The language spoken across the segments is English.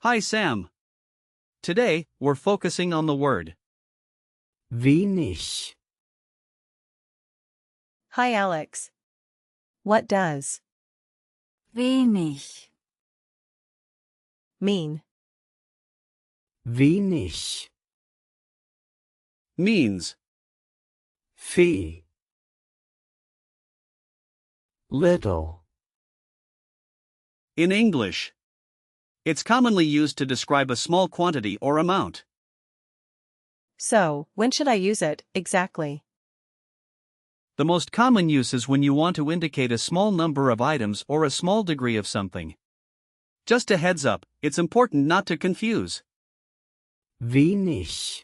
Hi Sam. Today, we're focusing on the word wenig, Hi Alex. What does wenig, mean? wenig, means viel, little, in English. It's commonly used to describe a small quantity or amount. So, when should I use it, exactly? The most common use is when you want to indicate a small number of items or a small degree of something. Just a heads up, it's important not to confuse wenig,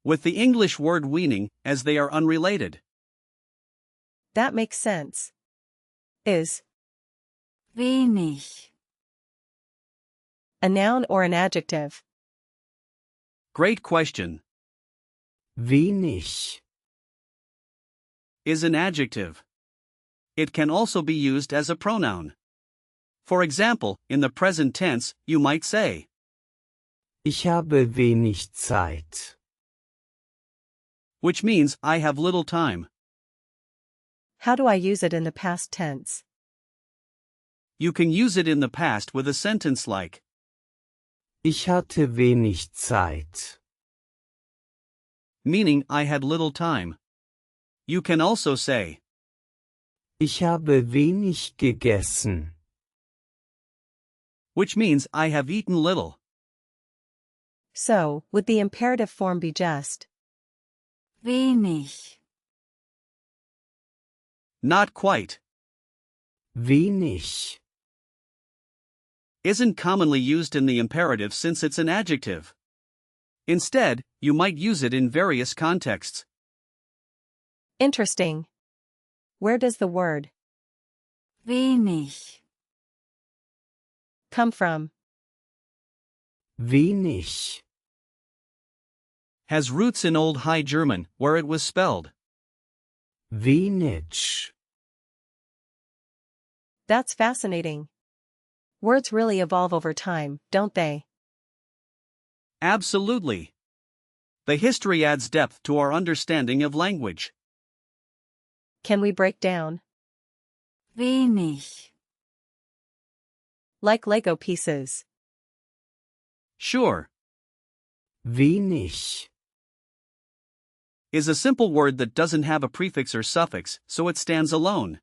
with the English word weaning, as they are unrelated. That makes sense. Is wenig, a noun or an adjective? Great question. wenig, Is an adjective. It can also be used as a pronoun. For example, in the present tense, you might say, ich habe wenig Zeit. which means I have little time. How do I use it in the past tense? You can use it in the past with a sentence like, Ich hatte wenig Zeit. meaning I had little time. You can also say, Ich habe wenig gegessen. which means I have eaten little. So, would the imperative form be just wenig, Not quite. Wenig, Isn't commonly used in the imperative since it's an adjective. Instead, you might use it in various contexts. interesting? Where does the word wenig, come from? wenig, Has roots in Old High German, where it was spelled wenig. That's fascinating. Words really evolve over time, don't they? absolutely. The history adds depth to our understanding of language. Can we break down? wenig, Like Lego pieces. Sure. Wenig, Is a simple word that doesn't have a prefix or suffix, so it stands alone.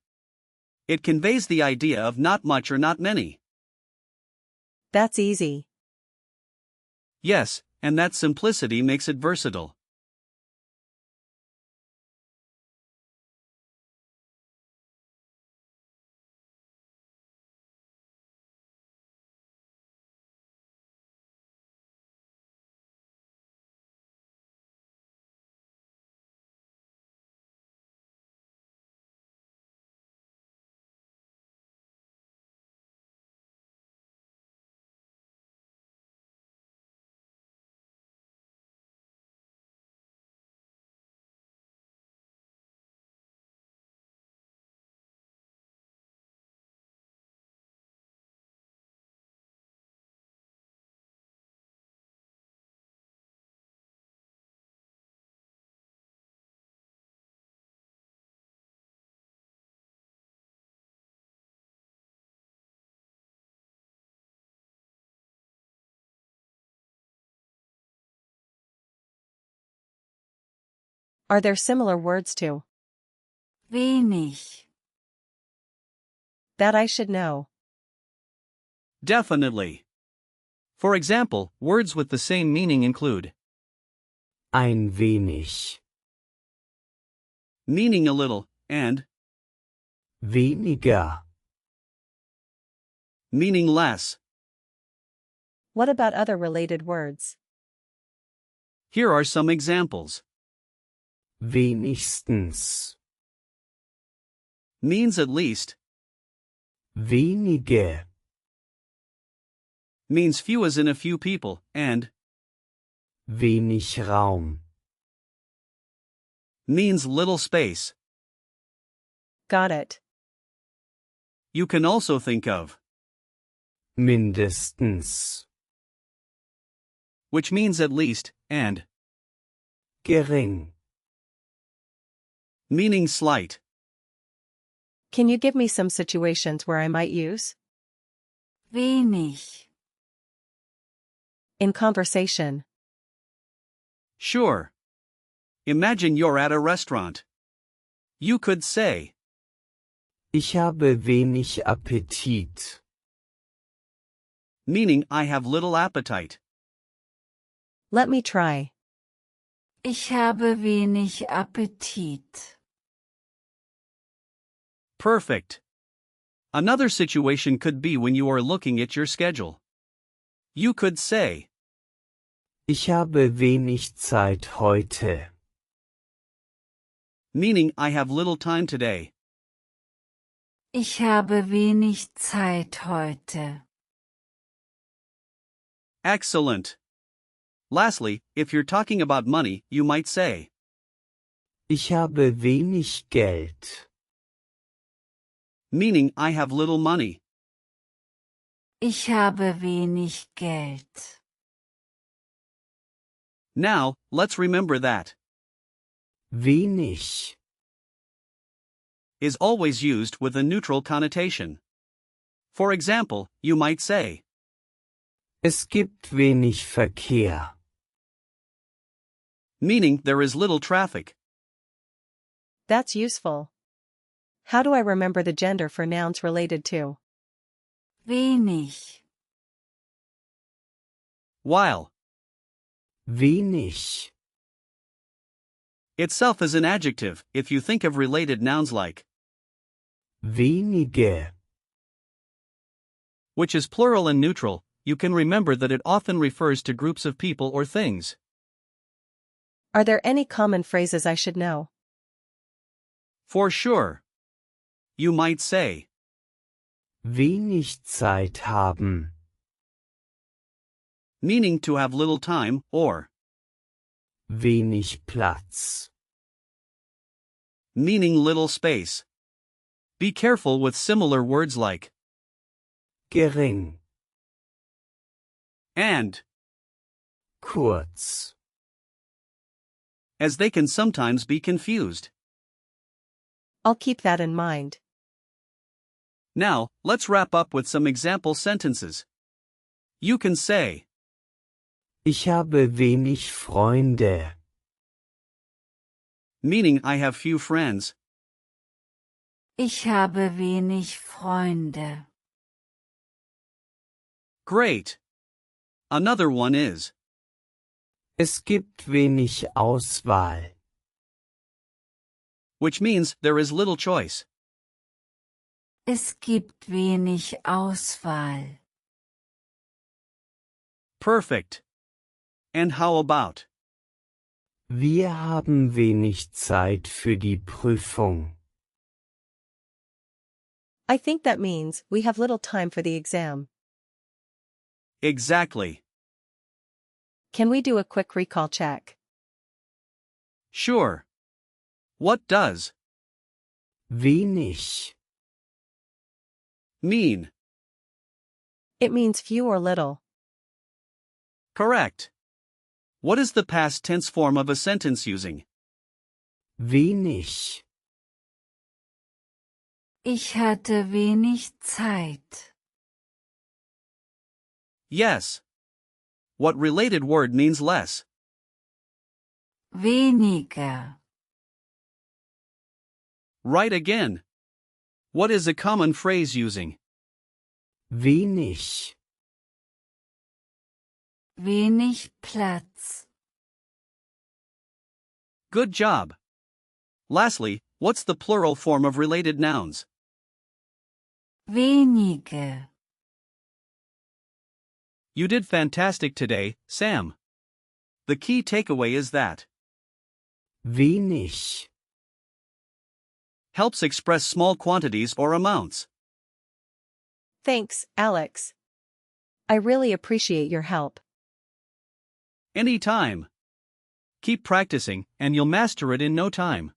It conveys the idea of not much or not many. That's easy. Yes, and that simplicity makes it versatile. Are there similar words to wenig, that I should know? Definitely. For example, words with the same meaning include ein wenig, meaning a little, and weniger, meaning less. What about other related words? Here are some examples. wenigstens, Means at least, wenige, means few as in a few people, and wenig Raum, means little space. Got it. You can also think of mindestens, which means at least, and, gering, meaning slight. Can you give me some situations where I might use? wenig, In conversation. Sure. Imagine you're at a restaurant. You could say, ich habe wenig Appetit, meaning I have little appetite. Let me try. ich habe wenig Appetit. Perfect. Another situation could be when you are looking at your schedule. You could say, ich habe wenig Zeit heute, meaning I have little time today. Ich habe wenig Zeit heute. Excellent. Lastly, if you're talking about money, you might say, ich habe wenig Geld, meaning I have little money. Ich habe wenig Geld. Now, let's remember that wenig, is always used with a neutral connotation. For example, you might say, es gibt wenig Verkehr, meaning there is little traffic. That's useful. How do I remember the gender for nouns related to? Wenig, While wenig, itself is an adjective, if you think of related nouns like, wenige, which is plural and neutral, you can remember that it often refers to groups of people or things. Are there any common phrases I should know? For sure. You might say, wenig Zeit haben, meaning to have little time, or wenig Platz, meaning little space. Be careful with similar words like gering, and, kurz, as they can sometimes be confused. I'll keep that in mind. Now, let's wrap up with some example sentences. You can say, ich habe wenig Freunde, meaning I have few friends. ich habe wenig Freunde. Great. Another one is, es gibt wenig Auswahl, which means there is little choice. Es gibt wenig Auswahl. Perfect. And how about, wir haben wenig Zeit für die Prüfung, I think that means we have little time for the exam. exactly. Can we do a quick recall check? Sure. What does wenig, mean? It means few or little. Correct. What is the past tense form of a sentence using? wenig, Ich hatte wenig Zeit. Yes. What related word means less? Weniger. Right again. What is a common phrase using? wenig, Wenig Platz. Good job. Lastly, what's the plural form of related nouns? Wenige. You did fantastic today, Sam. The key takeaway is that wenig, helps express small quantities or amounts. Thanks, Alex. I really appreciate your help. Anytime. Keep practicing, and you'll master it in no time.